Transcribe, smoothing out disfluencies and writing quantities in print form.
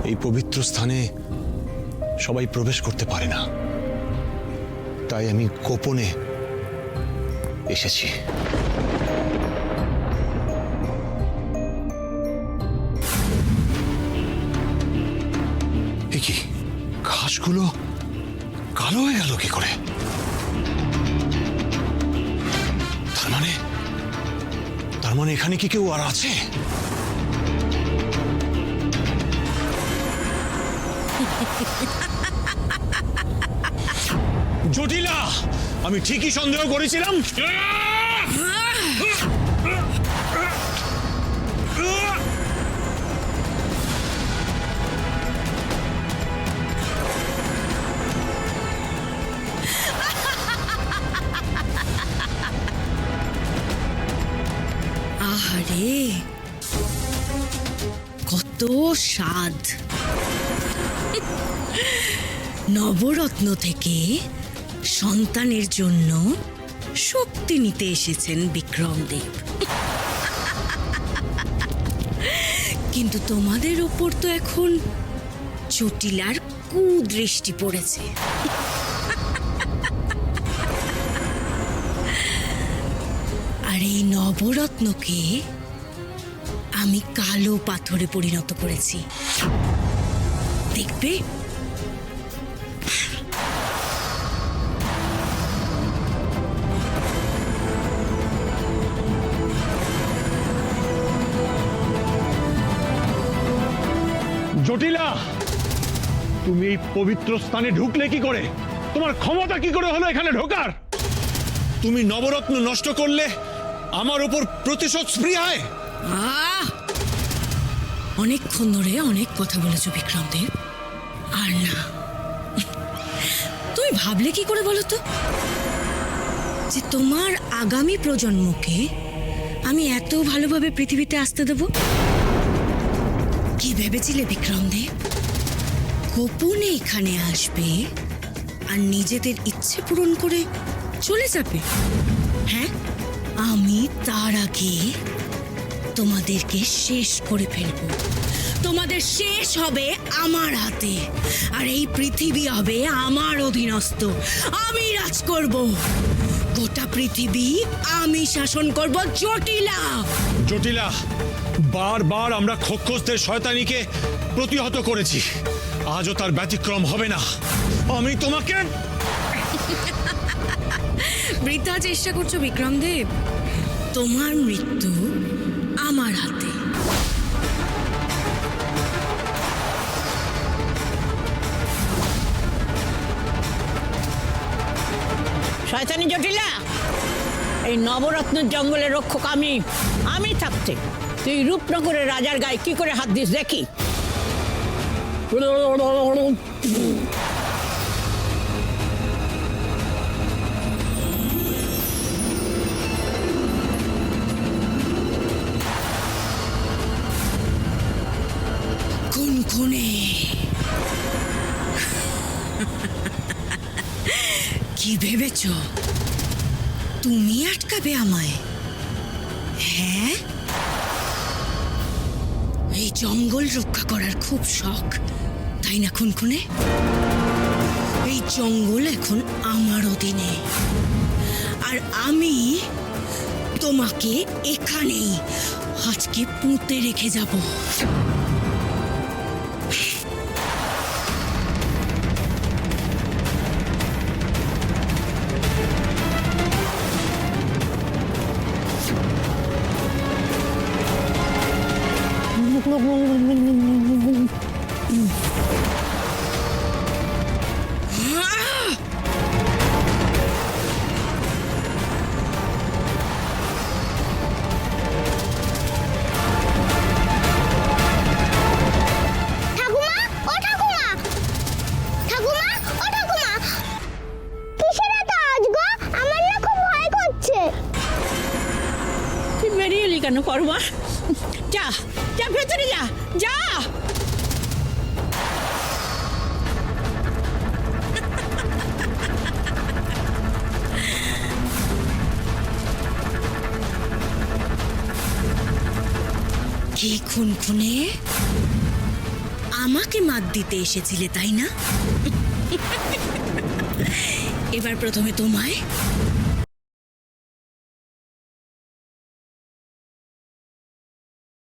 এই পবিত্র স্থানে সবাই প্রবেশ করতে পারে না, তাই আমি গোপনে এসেছি। কি ঘাসগুলো কালো হয়ে গেল কি করে? তার মানে এখানে কি কেউ আর আছে? জটিলা, আমি ঠিকই সন্দেহ করেছিলাম। আহারে, কত স্বাদ! নবরত্ন থেকে সন্তানের জন্য শক্তি নিতে এসেছেন বিক্রমদেব। কিন্তু তোমাদের ওপর তো এখন জটিলার কুদৃষ্টি পড়েছে। আর এই নবরত্নকে আমি কালো পাথরে পরিণত করেছি, দেখবে? জটিলা, তুমি এই পবিত্র স্থানে ঢুকলে কি করে? তোমার ক্ষমতা কি করে হলো এখানে ঢোকার? তুমি নবরত্ন নষ্ট করলে আমার উপর প্রতিশোধ স্পৃহায়। অনেকক্ষণ ধরে অনেক কথা বলেছো বিক্রমদেব, আর না। তুমি ভাবলে কি করে বলো তো যে তোমার আগামী প্রজন্মকে আমি এত ভালোভাবে পৃথিবীতে আসতে দেব? কি ভেবেছিলে বিক্রমদেব? গোপনে এখানে আসবে আর নিজেদের ইচ্ছে পূরণ করে চলে যাবে? হ্যাঁ, আমি তার আগে তোমাদেরকে শেষ করে ফেলব। তোমাদের শেষ হবে আমার হাতে, আর এই পৃথিবী হবে আমার অধীনস্থ। আমি রাজ করব, গোটা পৃথিবী আমি শাসন করব। জটিলা, জটিলা, বারবার আমরা খোক্ষসদের শয়তানিকে প্রতিহত করেছি, আজও তার ব্যতিক্রম হবে না। আমি তোমাকে বৃথা চেষ্টা করছো বিক্রমদেব। তোমার মৃত্যু আমার হাতে। শয়তানি জটিলা, এই নবরত্ন জঙ্গলের রক্ষক আমি থাকতে তুই রূপনগরের রাজার গায়ে কি করে হাত দিস দেখি। খুনখুনে, কি ভেবেছ তুমি আটকাবে আমায়? হ্যাঁ, এই জঙ্গল রক্ষা করার খুব শখ, তাই না খুনখুনে? এই জঙ্গল এখন আমার অধীনে, আর আমি তোমাকে এখানেই আজকে পুঁতে রেখে যাব। কেন পরমা, যা যা ভেতরে যা, যা। কি খুনখুনে, আমাকে মাত দিতে এসেছিলে তাই না? এবার প্রথমে তোমায়